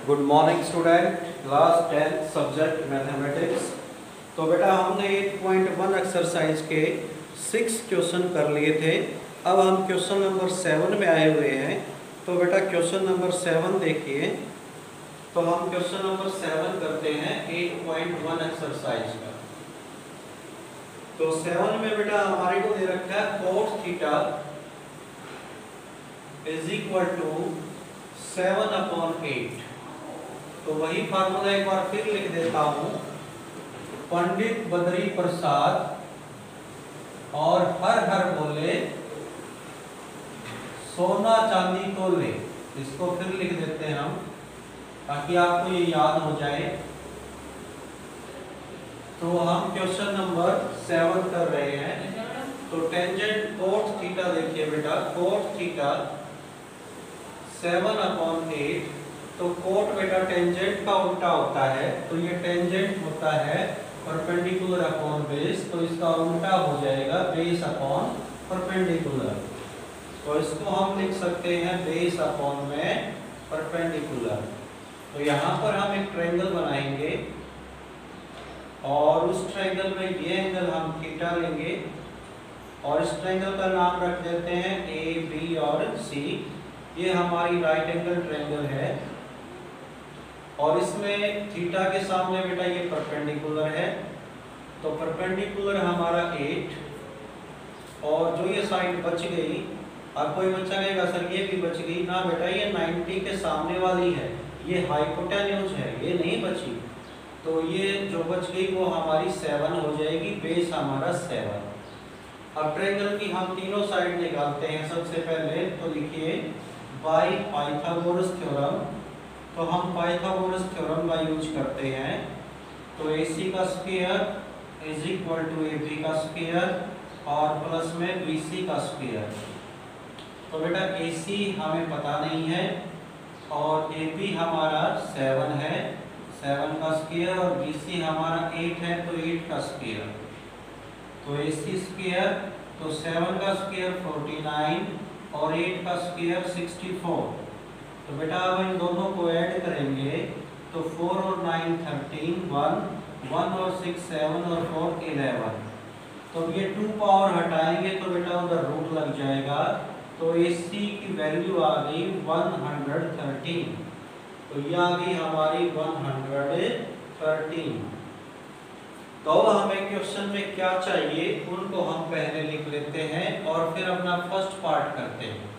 Good morning student, class 10 subject mathematics. तो बेटा हमने 8.1 एक्सरसाइज के 6 क्वेश्चन कर लिए थे। अब हम क्वेश्चन नंबर 7 में आए हुए हैं। तो बेटा क्वेश्चन नंबर 7 देखिए। तो हम क्वेश्चन नंबर 7 करते हैं 8.1 एक्सरसाइज का। तो 7 में बेटा हमारे को दे रखा है cos theta is equal to 7/8। तो वही फार्मूला एक बार फिर लिख देता हूं। पंडित बद्री प्रसाद और हर हर बोले सोना चांदी तोले। इसको फिर लिख देते हैं हम ताकि आपको ये याद हो जाए। तो हम क्वेश्चन नंबर 7 कर रहे हैं। तो टेंजेंट कोट थीटा देखिए बेटा, कोट थीटा 7/8। तो कोट बेटा टेंजेंट का उल्टा होता है, तो ये टेंजेंट होता है परपेंडिकुलर अपॉन बेस, तो इसका उल्टा हो जाएगा बेस अपॉन परपेंडिकुलर। तो इसको हम लिख सकते हैं बेस अपॉन में परपेंडिकुलर। तो यहाँ पर हम एक ट्रायंगल बनाएंगे और उस ट्रायंगल में ये एंगल हम थीटा लेंगे और इस ट्रायंगल का नाम रख देते हैं ए बी और सी। ये हमारी राइट एंगल ट्रायंगल है और इसमें थीटा के सामने बेटा ये परपेंडिकुलर है। तो परपेंडिकुलर हमारा 8 और जो ये साइड बच गई, अब कोई बच्चा कहेगा सर ये भी बच गई ना बेटा, ये 90 के सामने वाली है, ये हाइपोटेन्यूज है, ये नहीं बची। तो ये जो बच गई वो हमारी 7 हो जाएगी, बेस हमारा 7। अब ट्रायंगल की हम तीनों साइड निकालते हैं। सबसे पहले तो लिखिए बाय पाइथागोरस थ्योरम। तो हम पाइथागोरस थ्योरम का यूज करते हैं। तो AC का square is equal to AB का स्क्वायर और प्लस में BC का स्क्वायर। तो बेटा AC हमें पता नहीं है और AB हमारा 7 है, 7 का स्क्वायर, और BC हमारा 8 है तो 8 का स्क्वायर। तो AC स्क्वायर तो 7 का स्क्वायर 49 और 8 का स्क्वायर 64। तो बेटा अब इन दोनों को ऐड करेंगे तो 4 और 9 13, 1 और 6 7 और 4 11। तो ये 2 पावर हटाएंगे तो बेटा उधर रूट लग जाएगा। तो AC की वैल्यू आ गई 113। तो ये आ गई हमारी 113। तो अब हमें क्वेश्चन में क्या चाहिए उनको हम पहले लिख लेते हैं और फिर अपना फर्स्ट पार्ट करते हैं।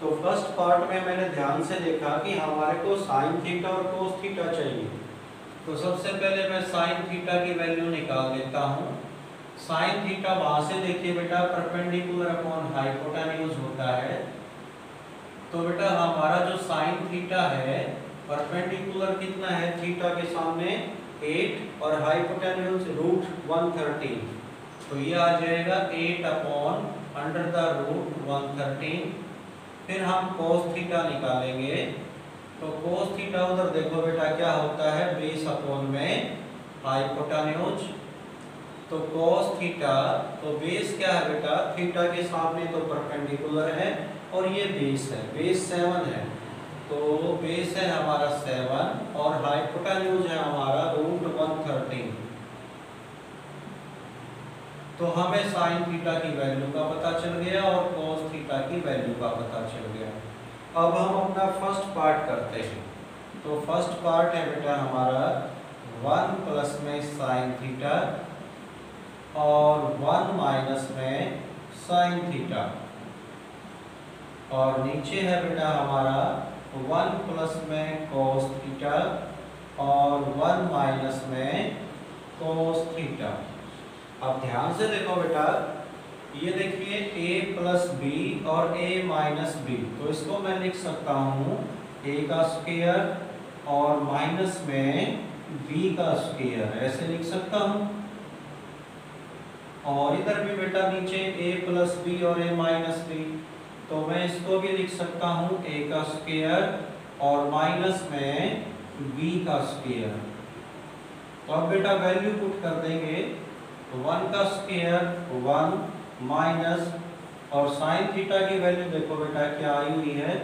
तो फर्स्ट पार्ट में मैंने ध्यान से देखा कि हमारे को साइन थीटा और कोस थीटा चाहिए। तो सबसे पहले मैं साइन थीटा की वैल्यू निकाल देता हूँ। साइन थीटा वहां से देखिए बेटा परपेंडिकुलर अपॉन हाइपोटेन्यूज होता है। तो बेटा हमारा जो साइन थीटा है परपेंडिकुलर कितना है थीटा के सामने 8 और हाइपोटेन्यूज √113। तो ये आ जाएगा 8/√113। फिर हम cos थीटा निकालेंगे। तो cos थीटा उधर देखो बेटा क्या होता है, बेस अपॉन में हाइपोटेन्यूज। तो cos थीटा तो बेस क्या है बेटा, थीटा के सामने तो परपेंडिकुलर है और ये बेस है, बेस 7 है। तो बेस है हमारा 7 और हाइपोटेन्यूज है हमारा √113। तो हमें साइन थीटा की वैल्यू का पता चल गया और cos थीटा की वैल्यू का पता चल गया। अब हम अपना फर्स्ट पार्ट करते हैं। तो फर्स्ट पार्ट है बेटा हमारा 1 प्लस में साइन थीटा और 1 माइनस में साइन थीटा, और नीचे है बेटा हमारा 1 प्लस में cos थीटा और 1 माइनस में cos थीटा। अब ध्यान से देखो बेटा, ये देखिए a प्लस बी और a माइनस बी। तो इसको मैं लिख सकता हूँ a का स्क्वायर और माइनस में b का स्क्वायर, ऐसे लिख सकता हूँ। और इधर भी बेटा नीचे a प्लस बी और a माइनस बी, तो मैं इसको भी लिख सकता हूँ a का स्क्वायर और माइनस में b का स्क्वायर। तो अब बेटा वैल्यू पुट कर देंगे। 1 का स्क्वायर 1 माइनस, और साइन थीटा की वैल्यू देखो बेटा क्या आई हुई है,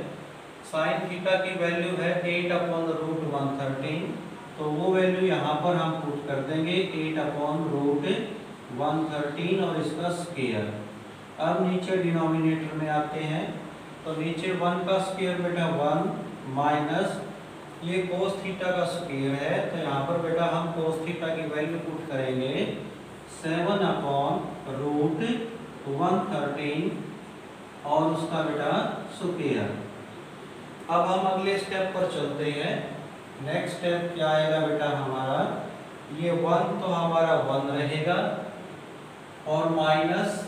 साइन थीटा की वैल्यू है 8/√113। यहाँ पर हम पुट कर देंगे 8/√113 और इसका स्क्वायर। अब नीचे डिनोमिनेटर में आते हैं, तो नीचे 1 का स्क्वायर बेटा 1 माइनस ये कोस थीटा का स्क्वायर है, तो यहाँ पर बेटा हम कोस थीटा की वैल्यू पुट करेंगे 7/√113 और उसका बेटा स्क्वायर। अब हम अगले स्टेप पर चलते हैं। नेक्स्ट स्टेप क्या आएगा बेटा हमारा, ये 1 तो हमारा 1 रहेगा और माइनस,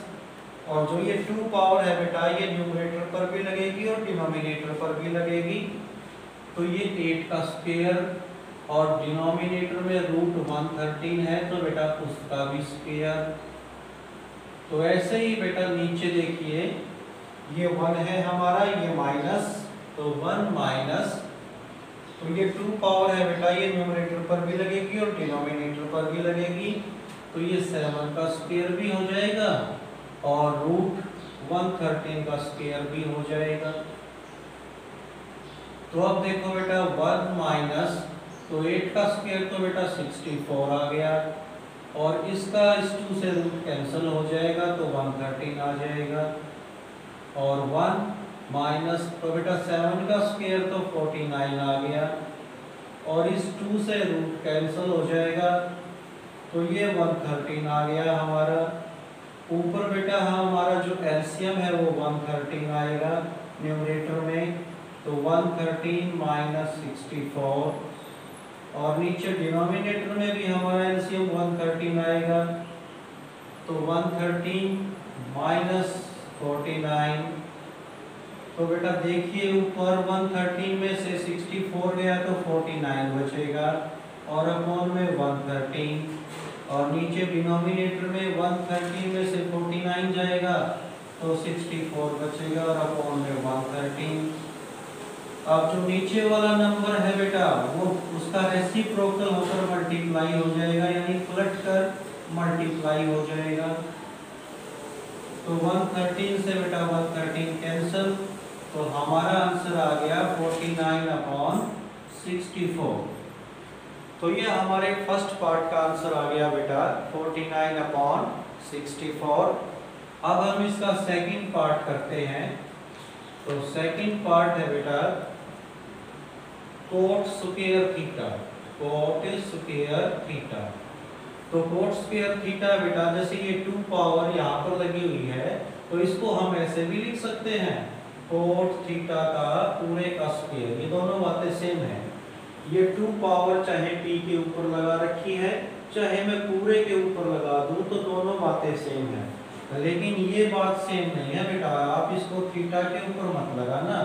और जो ये 2 पावर है बेटा ये न्यूमरेटर पर भी लगेगी और डिनोमिनेटर पर भी लगेगी, तो ये 8 का स्क्वायर और डिनोमिनेटर में √113 है तो बेटा उसका भी स्क्वायर। तो ऐसे ही बेटा नीचे देखिए ये 1 है हमारा, ये माइनस, तो 1 माइनस, तो ये 2 पावर है बेटा ये न्यूमरेटर पर भी लगेगी और डिनोमिनेटर पर भी लगेगी, तो ये 7 का स्क्वायर भी हो जाएगा और √113 का स्क्वायर भी हो जाएगा। तो अब देखो बेटा 1 माइनस, तो 8 का स्क्वायर तो बेटा 64 आ गया और इसका इस 2 से रूट कैंसिल हो जाएगा तो 113 आ जाएगा और 1 माइनस, तो बेटा 7 का स्क्वायर तो 49 आ गया और इस 2 से रूट कैंसिल हो जाएगा तो ये 113 आ गया हमारा। ऊपर बेटा हमारा जो एलसीएम है वो 113 आएगा न्यूमरेटर में, तो 113 माइनस 64 और नीचे डिनोमिनेटर में भी हमारा एलसीएम 113 आएगा, तो 113 माइनस 49, तो बेटा देखिए ऊपर 113 में से 64 गया तो 49 बचेगा और अपॉन में 113 और नीचे डिनोमिनेटर में 113 में से 49 जाएगा तो 64 बचेगा और अपॉन में 113। अब जो नीचे वाला नंबर है बेटा वो उसका रेसिप्रोकल होकर मल्टीप्लाई हो जाएगा, यानी पलट कर मल्टीप्लाई हो जाएगा, तो 113 से बेटा 113 कैंसिल, तो हमारा आंसर आ गया 49/64। तो ये हमारे फर्स्ट पार्ट का आंसर आ गया बेटा 49/64। अब हम इसका सेकंड पार्ट करते हैं, तो सेकंड पार्ट है बेटा coat square theta, coat square theta. तो कोट स्क्वायर थीटा बेटा जैसे ये 2 पावर यहाँ पर लगी हुई है तो इसको हम ऐसे भी लिख सकते हैं कोट थीटा का पूरे का स्क्वायर, ये दोनों बातें सेम है। ये 2 पावर चाहे p के ऊपर लगा रखी है चाहे मैं पूरे के ऊपर लगा दूं तो दोनों बातें सेम है, लेकिन ये बात सेम नहीं है बेटा, आप इसको थीटा के ऊपर मत लगाना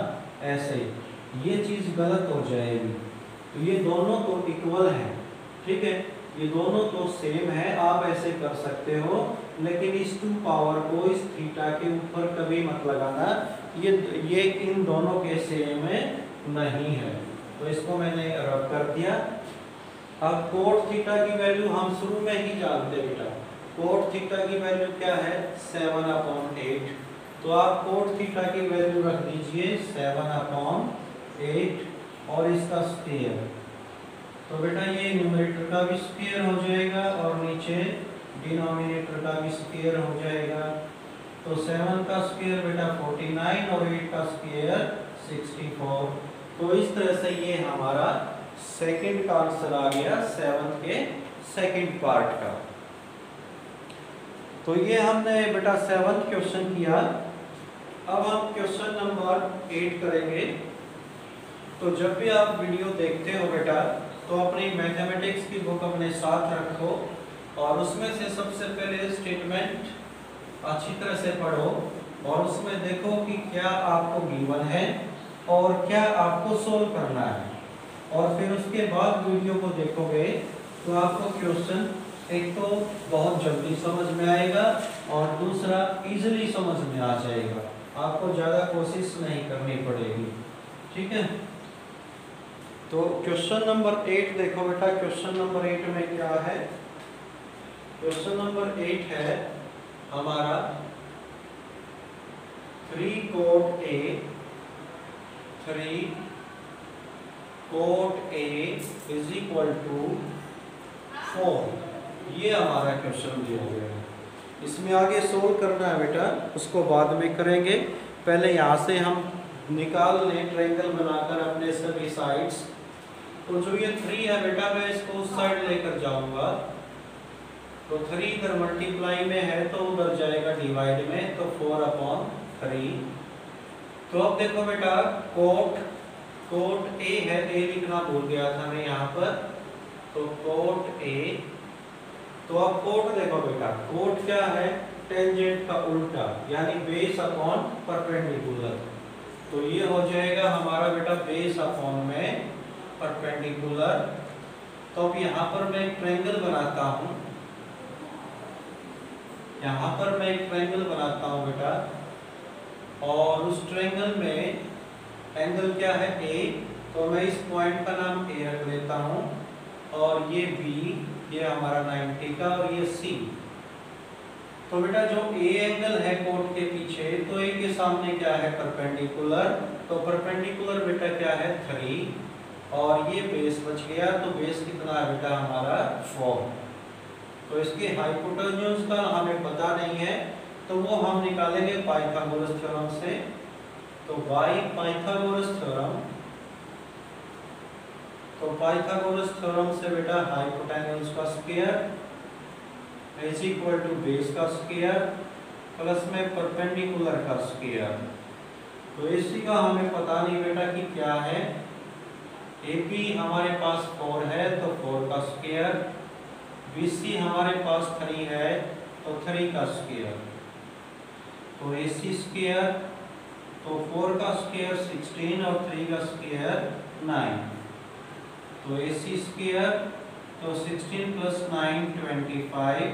ऐसे, ये चीज गलत हो जाएगी। तो ये दोनों तो इक्वल है, ठीक है, ये दोनों तो सेम है, आप ऐसे कर सकते हो, लेकिन इस 2 पावर को इस थीटा के ऊपर कभी मत लगाना, ये इन दोनों के सेम नहीं है। तो इसको मैंने रब कर दिया। अब कोट थीटा की वैल्यू हम शुरू में ही जानते बेटा, कोट थीटा की वैल्यू क्या है 7/8, तो आप कोट थीटा की वैल्यू रख दीजिए 7/8 और इसका स्क्वायर, तो बेटा ये न्यूमरेटर का भी स्क्वायर हो जाएगा और नीचे डिनोमिनेटर का भी स्क्वायर हो जाएगा, तो 7 का स्क्वायर बेटा 49 और 8 का स्क्वायर 64। तो इस तरह से ये हमारा सेकंड का आंसर आ गया 7 के सेकंड पार्ट का। तो ये हमने बेटा 7th क्वेश्चन किया। अब हम क्वेश्चन नंबर 8 करेंगे। तो जब भी आप वीडियो देखते हो बेटा तो अपनी मैथमेटिक्स की बुक अपने साथ रखो और उसमें से सबसे पहले स्टेटमेंट अच्छी तरह से पढ़ो और उसमें देखो कि क्या आपको गिवन है और क्या आपको सोल्व करना है, और फिर उसके बाद वीडियो को देखोगे तो आपको क्वेश्चन एक तो बहुत जल्दी समझ में आएगा और दूसरा इजीली समझ में आ जाएगा, आपको ज़्यादा कोशिश नहीं करनी पड़ेगी, ठीक है। तो क्वेश्चन नंबर 8 देखो बेटा, क्वेश्चन नंबर 8 में क्या है, क्वेश्चन नंबर 8 है हमारा 3 cot A is equal to 4। ये हमारा क्वेश्चन दिया गया है। इसमें आगे सोल्व करना है बेटा, उसको बाद में करेंगे। पहले यहाँ से हम निकाल लें ट्रायंगल बनाकर अपने सभी साइड्स। तो जो ये 3 है बेटा, मैं इसको उस साइड लेकर जाऊंगा। तो 3 इधर मल्टीप्लाई में है तो उधर जाएगा डिवाइड में, तो 4/3। तो अब देखो बेटा, कोट ए है, ए लिखना भूल गया था मैं यहाँ पर, तो कोट ए। तो अब कोट देखो बेटा, कोट क्या है, टेंजेंट का उल्टा, यानी बेस अपॉन परपेंडिकुलर। तो ये हो जाएगा हमारा बेटा बेस अपॉन में परपेंडिकुलर। तो अब यहाँ पर मैं एक ट्रायंगल बनाता हूँ, यहाँ पर मैं एक ट्रायंगल बनाता हूँ बेटा, और उस ट्रायंगल में एंगल क्या है ए। तो मैं इस पॉइंट का नाम ए रख लेता हूँ, और ये बी, ये हमारा 90 का, और ये सी। तो बेटा जो ए एंगल है कोट के पीछे, तो ए के सामने क्या है, परपेंडिकुलर। तो परपेंडिकुलर बेटा क्या है, 3, और ये बेस बच गया। तो बेस कितना है बेटा हमारा, 4। तो इसके हाइपोटेन्यूज का हमें पता नहीं है, तो वो हम निकालेंगे पाइथागोरस थ्योरम से। तो बाय पाइथागोरस थ्योरम, तो पाइथागोरस थ्योरम से बेटा हाइपोटेन्यूज का square is equal to base का स्क्वायर प्लस में परपेंडिकुलर का स्क्वायर। तो इसी का हमें पता नहीं बेटा कि क्या है। एपी हमारे पास 4 है, तो 4 का स्क्वायर। बीसी हमारे पास 3 है, तो 3 का स्क्वायर। तो एसी स्क्वायर, तो 4 का स्क्वायर 16 और 3 का स्क्वायर 9। तो एसी स्क्वायर, तो 16 + 9 25।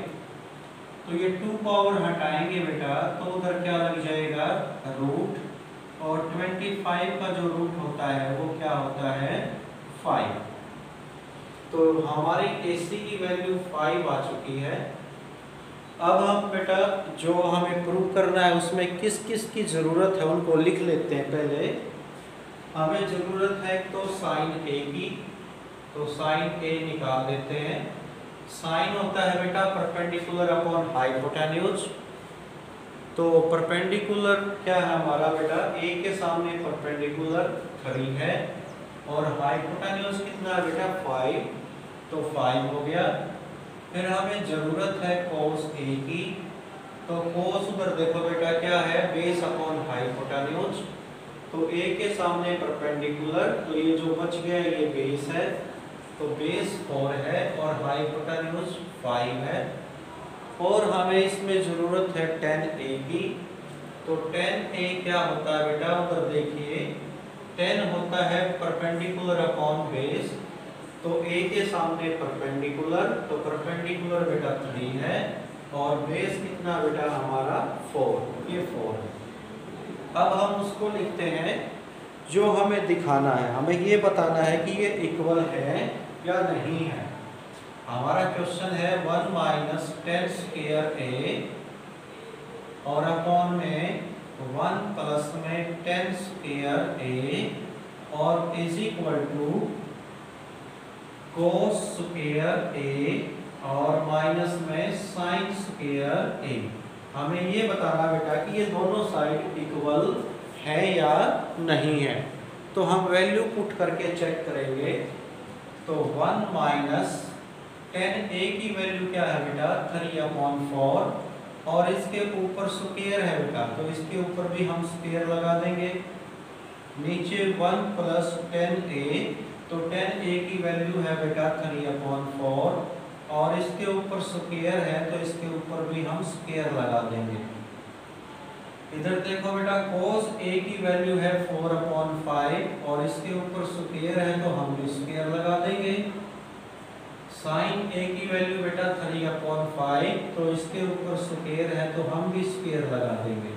तो ये 2 पावर हटाएंगे बेटा, तो उधर क्या लग जाएगा, रूट। और 25 का जो रूट होता है वो क्या होता है, 5। तो हमारी AC की वैल्यू 5 आ चुकी है। अब हम बेटा जो हमें प्रूव करना है उसमें किस किस की ज़रूरत है उनको लिख लेते हैं। पहले हमें ज़रूरत है तो साइन A की, तो साइन A निकाल देते हैं। साइन होता है बेटा परपेंडिकुलर अपॉन हाइपोटेन्यूज। तो परपेंडिकुलर क्या है हमारा बेटा, A के सामने परपेंडिकुलर 3 है, और हाइपोटेन्यूज कितना है बेटा, 5। तो 5 हो गया। फिर हमें जरूरत है cos A की, तो cos उधर देखो बेटा क्या है, बेस अपॉन हाइपोटेन्यूज। तो A के सामने परपेंडिकुलर, तो ये जो बच गया ये बेस है, तो बेस 4 है और हाइपोटेन्यूज 5 है। और हमें इसमें जरूरत है tan A की, तो tan A क्या होता है बेटा, उधर देखिए tan होता है परपेंडिकुलर अपॉन बेस। तो A के सामने परपेंडिकुलर, तो परपेंडिकुलर बेटा 3 है, और बेस कितना बेटा हमारा 4, ये 4 है। अब हम उसको लिखते हैं जो हमें दिखाना है, हमें ये बताना है कि ये इक्वल है या नहीं है। हमारा क्वेश्चन है 1 - tan स्क्वायर A और अपॉन में 1 प्लस में tan स्क्वायर A और is equal to cos square A और माइनस में sin स्क्वायर A। हमें ये बताना बेटा कि ये दोनों साइड इक्वल है या नहीं है। तो हम वैल्यू पुट करके चेक करेंगे। तो 1 - tan A की वैल्यू क्या है बेटा, 3/4, और इसके ऊपर स्क्वायर है बेटा, तो इसके ऊपर भी हम स्क्वायर लगा देंगे। नीचे 1 प्लस tan A, तो tan A की वैल्यू है बेटा 3/4, और इसके ऊपर स्क्वायर है, तो इसके ऊपर भी हम स्क्वायर लगा देंगे। इधर देखो बेटा cos A की वैल्यू है 4/5, और इसके ऊपर स्क्वायर है, तो हम भी स्क्वायर लगा देंगे। sin A की वैल्यू बेटा 3/5, तो इसके ऊपर स्क्वायर है, तो हम भी स्क्वायर लगा देंगे।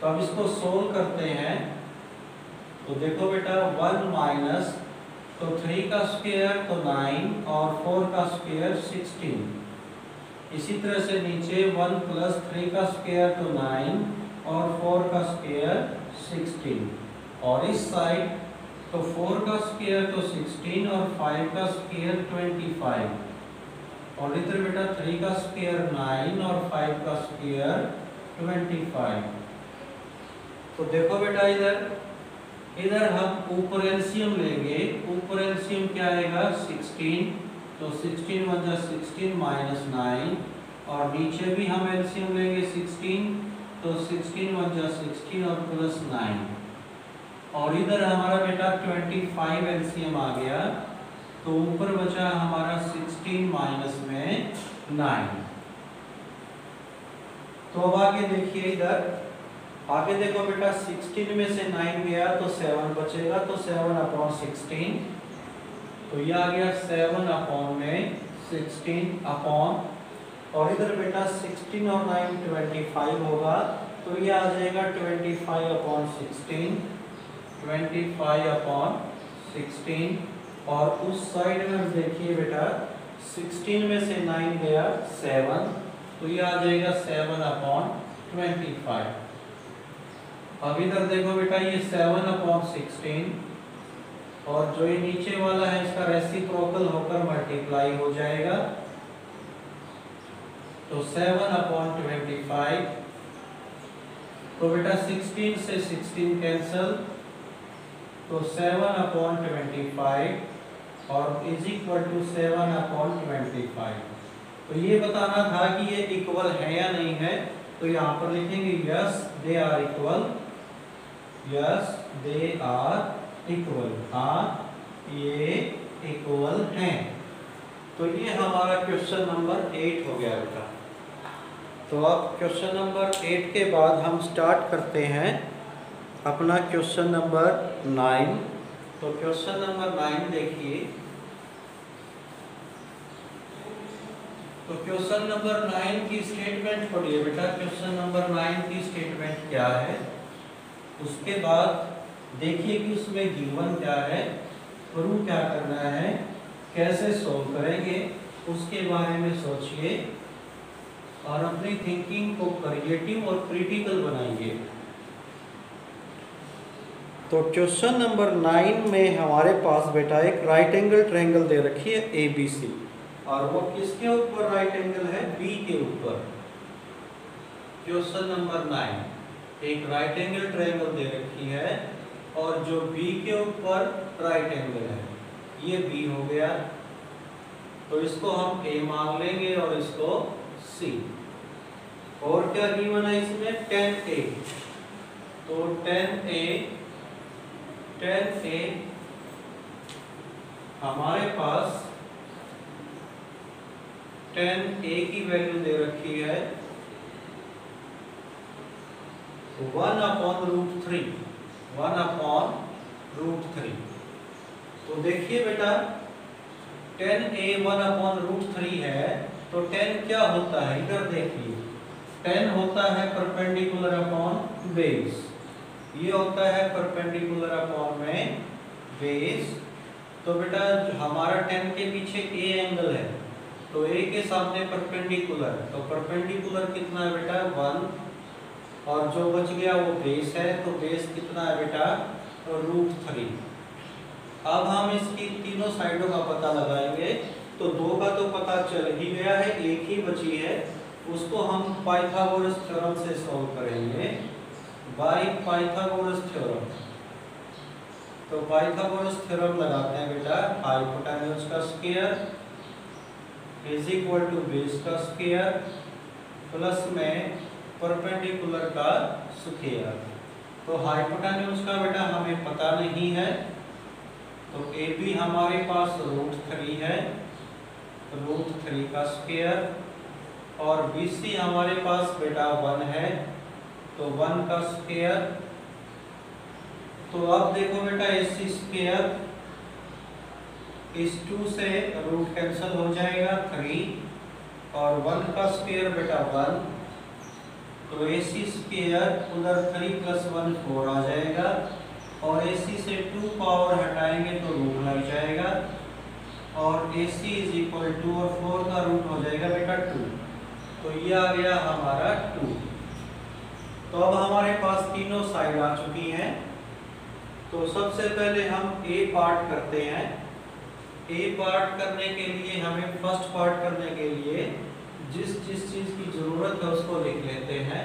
तो अब इसको सोल्व करते हैं। तो देखो बेटा 1 माइनस, तो 3 का स्क्वायर तो 9, और 4 का स्क्वायर 16। इसी तरह से नीचे 1 प्लस 3 का स्क्वायर तो 9, और 4 का स्क्वायर 16। और इस साइड तो 4 का स्क्वायर तो 16 और 5 का स्क्वायर 25 और इधर बेटा 3 का स्क्वायर 9 और 5 का स्क्वायर 25। तो देखो बेटा इधर हम ऊपर एलसीएम लेंगे। ऊपर एलसीएम क्या आएगा 16, तो 16 वन जा 16 माइनस 9 और नीचे भी हम एलसीएम लेंगे 16, तो 16 वन जा 16 और प्लस 9 और इधर हमारा बेटा 25 एलसीएम आ गया, तो ऊपर बचा हमारा 16 माइनस में 9। तो अब आगे देखिए इधर आगे देखो बेटा 16 में से 9 गया तो 7 बचेगा, तो 7 अपॉन 16, तो ये आ गया 7 अपॉन में 16 अपॉन और इधर बेटा 16 और 9 25 होगा, तो ये आ जाएगा 25 अपॉन 16, 25 अपॉन 16 और उस साइड में देखिए बेटा 16 में से 9 गया 7, तो ये आ जाएगा 7 अपॉन 25। अब इधर देखो बेटा ये 7 अपॉन 16 और जो ये नीचे वाला है इसका रेसिप्रोकल होकर मल्टीप्लाई हो जाएगा, तो 7 अपॉन 25, तो बेटा 16 से 16 कैंसल, तो 7 अपॉन 25 और इज इक्वल टू 7 अपॉन 25। तो ये बताना था कि ये इक्वल है या नहीं है, तो यहाँ पर लिखेंगे yes they are equal, yes they are equal, हाँ ये इक्वल हैं। तो ये हमारा क्वेश्चन नंबर 8 हो गया बेटा। तो अब क्वेश्चन नंबर 8 के बाद हम स्टार्ट करते हैं अपना क्वेश्चन नंबर 9। तो क्वेश्चन नंबर 9 देखिए। तो क्वेश्चन नंबर 9 की स्टेटमेंट पढ़िए बेटा। क्वेश्चन नंबर 9 की स्टेटमेंट क्या है, उसके बाद देखिए कि उसमें गिवन क्या है, प्रूव क्या करना है, कैसे सॉल्व करेंगे, उसके बारे में सोचिए और अपनी थिंकिंग को क्रिएटिव और क्रिटिकल बनाइए। तो क्वेश्चन नंबर 9 में हमारे पास बेटा एक राइट एंगल ट्रायंगल दे रखी है ABC और वो किसके ऊपर राइट एंगल है, B के ऊपर। क्वेश्चन नंबर 9 एक राइट एंगल ट्रायंगल दे रखी है और जो B के ऊपर राइट एंगल है, ये B हो गया, तो इसको हम A मान लेंगे और इसको C। और क्या गिवन है इसमें 10A, तो 10A हमारे पास 10A की वैल्यू दे रखी है 1 अपॉन रूट 3, 1 अपॉन रूट 3। तो देखिए बेटा 10A 1 अपॉन रूट 3 है, तो 10 क्या होता है, इधर देखिए 10 होता है परपेंडिकुलर अपॉन बेस, ये होता है परपेंडिकुलर अपॉन में बेस। तो बेटा हमारा 10 के पीछे A एंगल है, तो A के सामने परपेंडिकुलर, तो परपेंडिकुलर कितना है बेटा 1 और जो बच गया वो बेस है, तो बेस कितना है बेटा रूट 3। अब हम इसकी तीनों साइडों का पता लगाएंगे। तो 2 का तो पता चल ही गया है, एक ही बची है, उसको हम पाइथागोरस थ्योरम से सॉल्व करेंगे बाय पाइथागोरस थ्योरम। तो पाइथागोरस थ्योरम लगाते हैं बेटा, हाइपोटेन्यूज का square is equal to base का स्क्वायर प्लस में परपेंडिकुलर का स्क्वायर। तो हाइपोटेन्यूज का बेटा हमें पता नहीं है, तो AB हमारे पास रूट 3 है, रूट 3 का स्क्वायर और BC हमारे पास बेटा 1 है, तो 1 का स्क्वायर। तो अब देखो बेटा AC स्क्वायर इस 2 से रूट कैंसिल हो जाएगा 3 और 1 का स्क्वायर बेटा 1, तो AC स्क्वायर उधर 3 + 1 4 आ जाएगा और AC से 2 पावर हटाएंगे तो रूट लग जाएगा और AC इज इक्वल टू और 4 का रूट हो जाएगा बेटा 2, तो ये आ गया हमारा 2। तो अब हमारे पास तीनों साइड आ चुकी हैं। तो सबसे पहले हम ए पार्ट करते हैं। ए पार्ट करने के लिए हमें फर्स्ट पार्ट करने के लिए जिस जिस चीज की जरूरत है उसको लिख लेते हैं।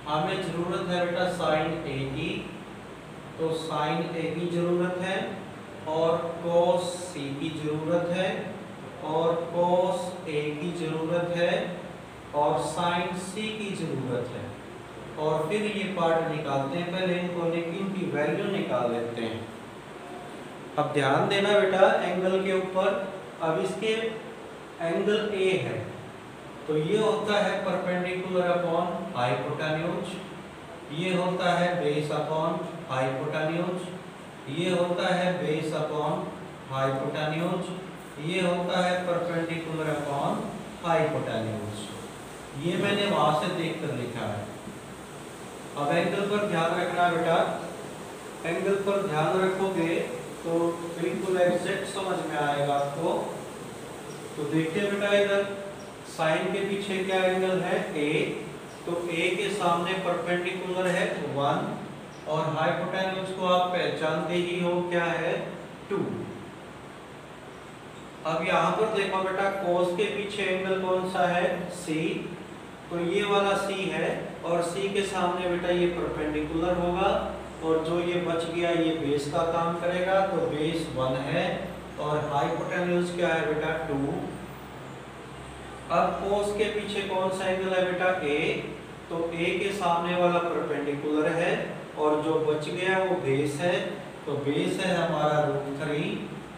हमें जरूरत है बेटा साइन ए की, तो साइन ए की जरूरत है, और कोस सी की जरूरत है, और कोस ए की जरूरत है, और साइन सी की जरूरत है। और फिर ये पार्ट निकालते हैं। पहले इनको इनकी वैल्यू निकाल लेते हैं। अब ध्यान देना बेटा एंगल के ऊपर। अब इसके एंगल ए है, तो ये होता है परपेंडिकुलर अपॉन हाइपोटेन्यूज, ये होता है बेस अपॉन हाइपोटेन्यूज, ये होता है बेस अपॉन हाइपोटेन्यूज, ये होता है परपेंडिकुलर अपॉन हाइपोटेन्यूज। ये मैंने वहां से देखकर लिखा है। अब एंगल पर ध्यान रखना बेटा। एंगल पर ध्यान रखोगे तो बिल्कुल एग्जैक्ट समझ में आएगा आपको। तो देखिए बेटा इधर साइन के पीछे क्या एंगल है ए, तो ए के सामने परपेंडिकुलर है 1, और हाइपोटेन्यूज को आप पहचानते ही हो क्या है 2। अब यहाँ पर देखो बेटा कोस के पीछे एंगल कौन सा है सी, तो ये वाला सी है, और सी के सामने बेटा ये परपेंडिकुलर होगा, और जो ये बच गया ये बेस का काम करेगा, तो बेस 1 है, और हाइपोटेन्यूज क्या है बेटा 2। अब कोस के पीछे कौन सा एंगल है बेटा ए, तो ए के सामने वाला परपेंडिकुलर है, और जो बच गया वो बेस है, तो बेस है हमारा √3।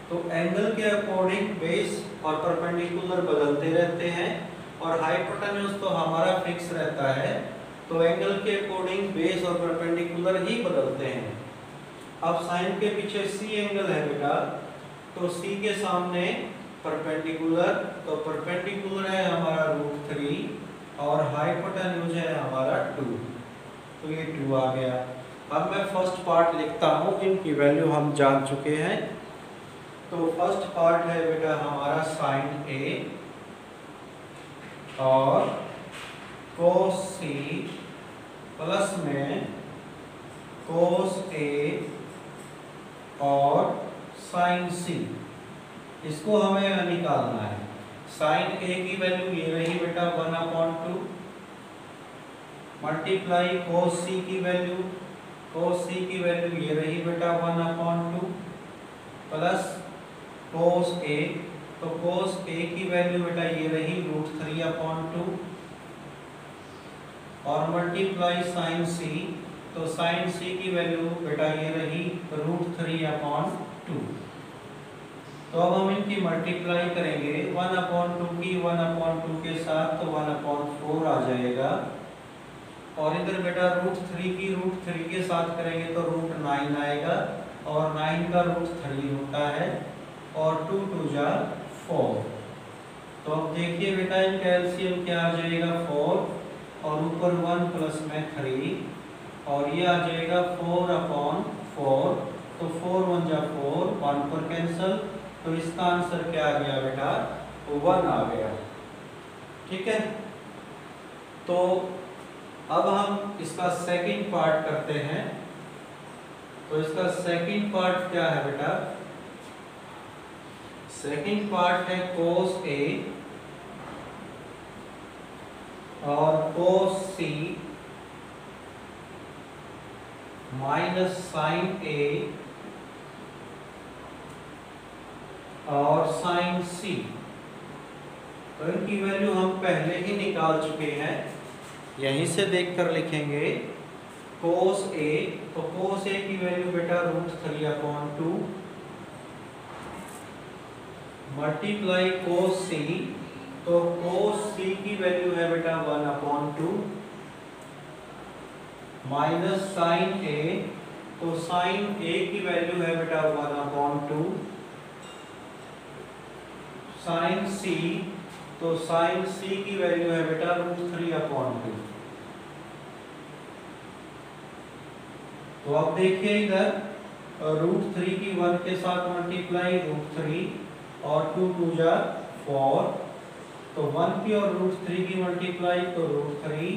तो एंगल के अकॉर्डिंग बेस और परपेंडिकुलर बदलते रहते हैं, और हाइपोटेन्यूज तो हमारा फिक्स रहता है, तो एंगल के अकॉर्डिंग बेस और परपेंडिकुलर ही बदलते हैं। अब साइन के पीछे सी एंगल है बेटा, तो सी के सामने परपेंडिकुलर, तो परपेंडिकुलर है हमारा √3, और हाइपोटेन्यूज है हमारा 2, तो ये 2 आ गया। अब मैं फर्स्ट पार्ट लिखता हूँ, इनकी वैल्यू हम जान चुके हैं। तो फर्स्ट पार्ट है बेटा हमारा साइन ए और कोस सी प्लस में कोस ए और साइन सी, इसको हमें निकालना है। साइन ए की वैल्यू ये रही बेटा 1/2, मल्टीप्लाई कोस सी की वैल्यू, कोस सी की वैल्यू ये रही बेटा 1/2, प्लस कोस ए, तो कोस ए की वैल्यू बेटा ये रही √3/2, और मल्टीप्लाई साइन सी, तो साइन सी की वैल्यू बेटा ये रही √3/2। तो अब हम इनकी मल्टीप्लाई करेंगे 1/2 की 1/2 के साथ, तो 1/4 आ जाएगा, और इधर बेटा √3 की √3 के साथ करेंगे तो √9 आएगा, और 9 का √3 होता है, और 2 2 जा 4। तो अब देखिए बेटा इनका एलसीएम क्या आ जाएगा 4, और ऊपर 1 प्लस में 3, और ये आ जाएगा 4/4, तो 4 1 जा 4, 1 पर कैंसल, तो इसका आंसर क्या आ गया बेटा 1 आ गया। ठीक है, तो अब हम इसका सेकंड पार्ट करते हैं। तो इसका सेकंड पार्ट क्या है बेटा, सेकंड पार्ट है कोस ए और कोस सी माइनस साइन ए और साइन सी। तो इनकी वैल्यू हम पहले ही निकाल चुके हैं, यहीं से देखकर लिखेंगे। कोस ए, तो कोस ए की वैल्यू बेटा √3/2, मल्टीप्लाई कोस सी, तो कोस सी की वैल्यू है बेटा 1/2, माइनस साइन ए, तो साइन ए की वैल्यू है बेटा 1/2, साइन सी, तो साइन सी की वैल्यू है बेटा √3/2। तो अब देखिए इधर √3 की 1 के साथ मल्टीप्लाई √3, और 2 2 जा 4, तो 1 की और √3 की मल्टीप्लाई तो √3,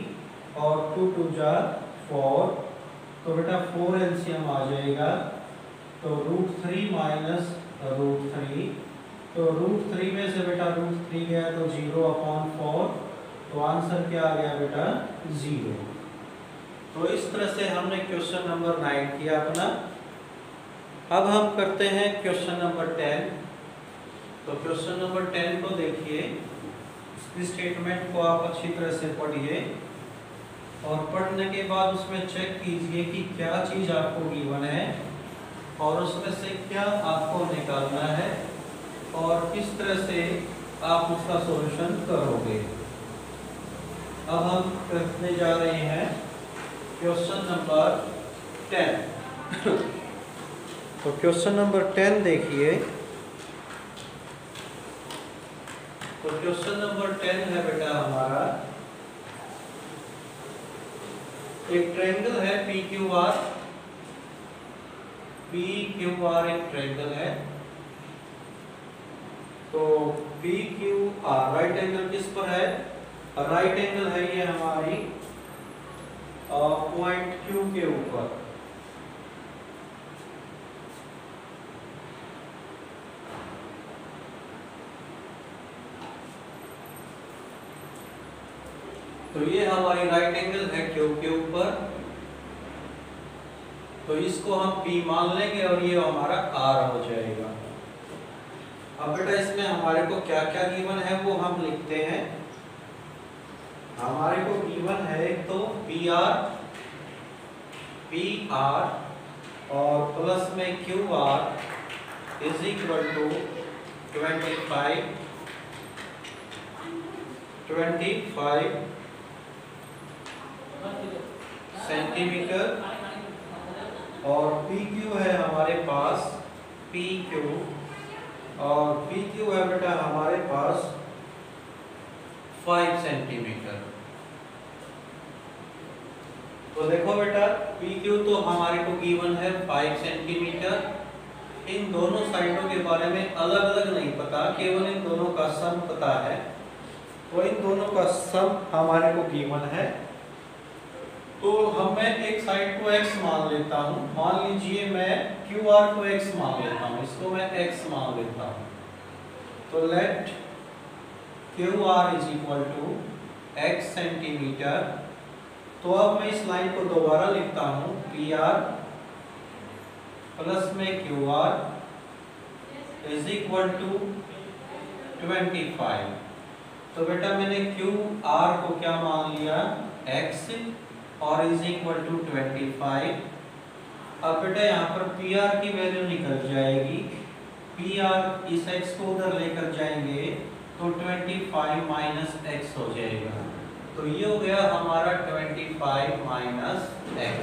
और 2 2 जा 4, तो बेटा 4 एलसीएम आ जाएगा तो √3 माइनस √3, तो √3 में से बेटा √3 गया तो 0/4, तो आंसर क्या आ गया बेटा 0। तो इस तरह से हमने क्वेश्चन नंबर 9 किया अपना। अब हम करते हैं क्वेश्चन नंबर 10। तो क्वेश्चन नंबर 10 को देखिए, इसकी स्टेटमेंट को आप अच्छी तरह से पढ़िए और पढ़ने के बाद उसमें चेक कीजिए कि क्या चीज़ आपको गिवन है और उसमें से क्या आपको निकालना है और किस तरह से आप उसका सॉल्यूशन करोगे। अब हम करने जा रहे हैं क्वेश्चन नंबर 10। तो क्वेश्चन नंबर 10 देखिए। तो क्वेश्चन नंबर 10 है बेटा हमारा, एक ट्रायंगल है PQR। PQR एक ट्रायंगल है। तो PQR राइट एंगल किस पर है? राइट एंगल है ये हमारी पॉइंट Q के ऊपर। तो ये हमारी राइट एंगल है Q के ऊपर, तो इसको हम P मान लेंगे और ये हमारा R हो जाएगा। अब बेटा इसमें हमारे को क्या क्या गिवन है वो हम लिखते हैं। हमारे को गिवन है तो PR और प्लस में QR is equal to 25 centimetre और PQ है हमारे पास PQ और PQ है बेटा हमारे पास 5 सेंटीमीटर। तो देखो बेटा PQ तो हमारे को गिवन है 5 सेंटीमीटर। इन दोनों साइडों के बारे में अलग अलग नहीं पता, केवल इन दोनों का सम पता है। तो इन दोनों का सम हमारे को गिवन है। तो मैं एक साइड को x मान लेता हूँ। मान लीजिए मैं QR को x मान लेता हूँ, इसको मैं x मान लेता हूँ। तो let QR is equal to x centimetre. तो अब मैं इस लाइन को दोबारा लिखता हूँ, PR प्लस में QR इज इक्वल टू 25। तो बेटा मैंने QR को क्या मान लिया, x और इज इक्वल टू 25। अब बेटा यहाँ पर PR की वैल्यू निकल जाएगी। PR इस x को उधर लेकर जाएंगे तो 25 माइनस x हो जाएगा। तो ये हो गया हमारा 25 माइनस x।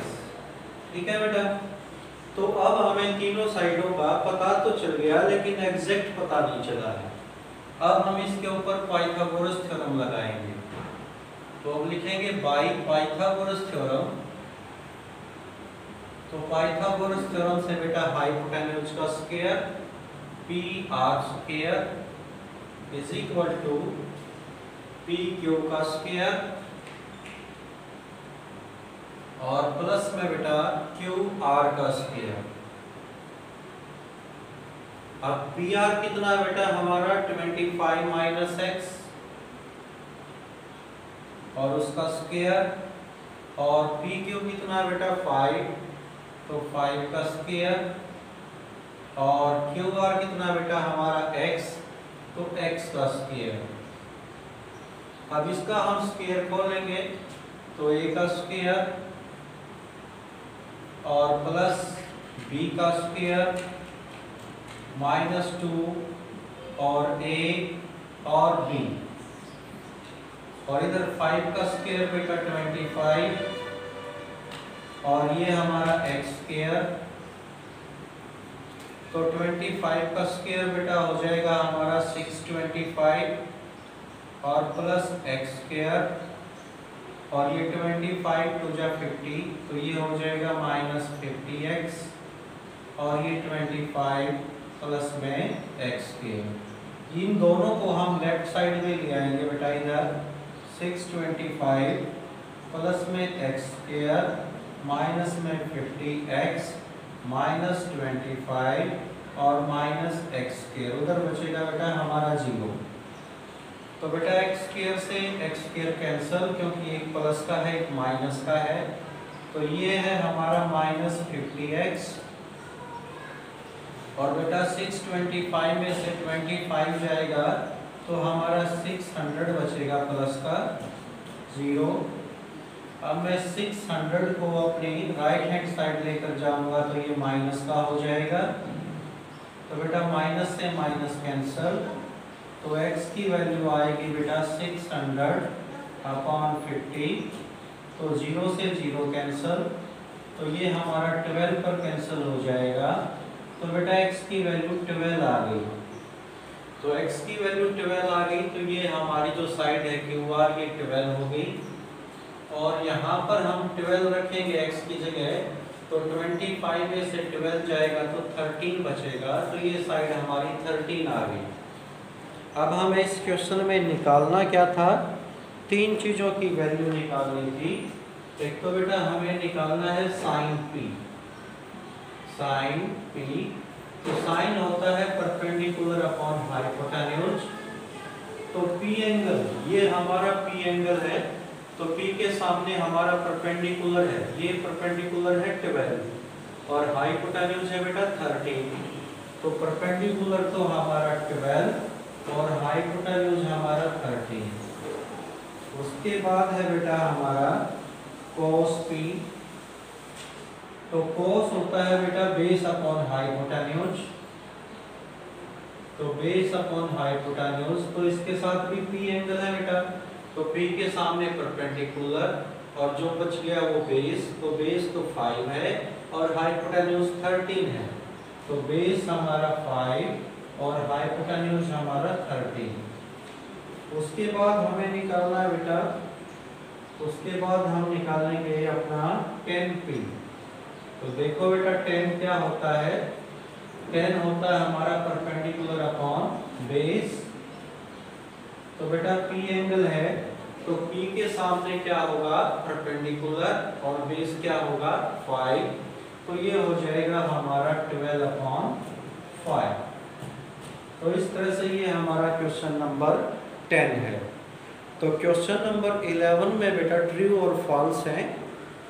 ठीक है बेटा। तो अब हमें तीनों साइडों का पता तो चल गया, लेकिन एग्जैक्ट पता नहीं चला है। अब हम इसके ऊपर पाइथागोरस थ्योरम लगाएंगे। तो अब लिखेंगे बाय पाइथागोरस थ्योरम। तो पाइथागोरस थ्योरम से बेटा हाइपोटेन्यूज का square PR square is equal to PQ का स्क्वायर और प्लस में बेटा QR का स्क्वायर। अब PR कितना बेटा हमारा 25 माइनस x और उसका स्क्वायर और PQ कितना बेटा 5, तो 5 का स्क्वायर और QR कितना बेटा हमारा x, तो x का स्क्वायर। अब इसका हम स्क्वायर खोलेंगे तो a का स्क्वायर और प्लस b का स्क्वायर माइनस 2 और a और b और इधर 5 का स्क्वायर बेटा 25 और ये हमारा x स्क्वायर। तो 25 का स्क्वायर बेटा हो जाएगा हमारा 625 और प्लस x स्क्वायर और ये 25 टू जा 50, तो ये हो जाएगा माइनस 50x और ये 25 प्लस में x स्क्वायर। इन दोनों को हम लेफ्ट साइड में ले आएंगे बेटा, इधर 625 प्लस में x स्क्वायर माइनस में 50x -25 और -x², उधर बचेगा बेटा हमारा 0। तो बेटा x² से x² कैंसल, क्योंकि एक प्लस का है एक माइनस का है, तो ये है हमारा -50x। और बेटा 625 में से 25 जाएगा तो हमारा 600 बचेगा प्लस का 0। अब मैं 600 को अपनी राइट हैंड साइड लेकर जाऊंगा तो ये माइनस का हो जाएगा। तो बेटा माइनस से माइनस कैंसल, तो x की वैल्यू आएगी बेटा 600/50। तो 0 से 0 कैंसल, तो ये हमारा 12 पर कैंसल हो जाएगा। तो बेटा x की वैल्यू 12 आ गई। तो x की वैल्यू 12 आ गई, तो ये हमारी जो साइड है QR ये 12 हो गई। और यहाँ पर हम 12 रखेंगे x की जगह, तो 25 में से 12 जाएगा तो 13 बचेगा, तो ये साइड हमारी 13 आ गई। अब हमें इस क्वेश्चन में निकालना क्या था, 3 चीज़ों की वैल्यू निकालनी थी। एक तो बेटा हमें निकालना है साइन p। साइन p, तो साइन होता है परपेंडिकुलर अपॉन हाइपोटेन्यूज। तो p एंगल, ये हमारा p एंगल है, तो p के सामने हमारा परपेंडिकुलर है, ये परपेंडिकुलर है 12 और हाइपोटेन्यूज है बेटा 13। तो परपेंडिकुलर तो हमारा 12 और हाइपोटेन्यूज हमारा 13। उसके बाद है बेटा हमारा cos p। तो cos होता है बेटा बेस अपॉन हाइपोटेन्यूज, तो बेस अपॉन हाइपोटेन्यूज, तो इसके साथ भी p एंगल है बेटा, तो p के सामने परपेंडिकुलर और जो बच गया वो बेस, तो बेस तो 5 है और हाइपोटेन्यूज 13 है, तो बेस हमारा 5 और हाइपोटेन्यूज हमारा 13। उसके बाद हमें निकालना है बेटा, उसके बाद हम निकालेंगे अपना tan p। तो देखो बेटा tan क्या होता है, tan होता है हमारा परपेंडिकुलर अपॉन बेस। तो बेटा p एंगल है, तो p के सामने क्या होगा परपेंडिकुलर और बेस क्या होगा 5, तो ये हो जाएगा हमारा 12/5। तो इस तरह से ये हमारा क्वेश्चन नंबर 10 है। तो क्वेश्चन नंबर 11 में बेटा ट्रू और फॉल्स हैं,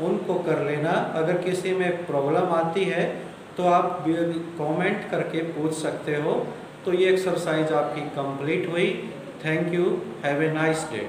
उनको कर लेना। अगर किसी में प्रॉब्लम आती है तो आप कमेंट करके पूछ सकते हो। तो ये एक्सरसाइज आपकी कंप्लीट हुई। Thank you, have a nice day.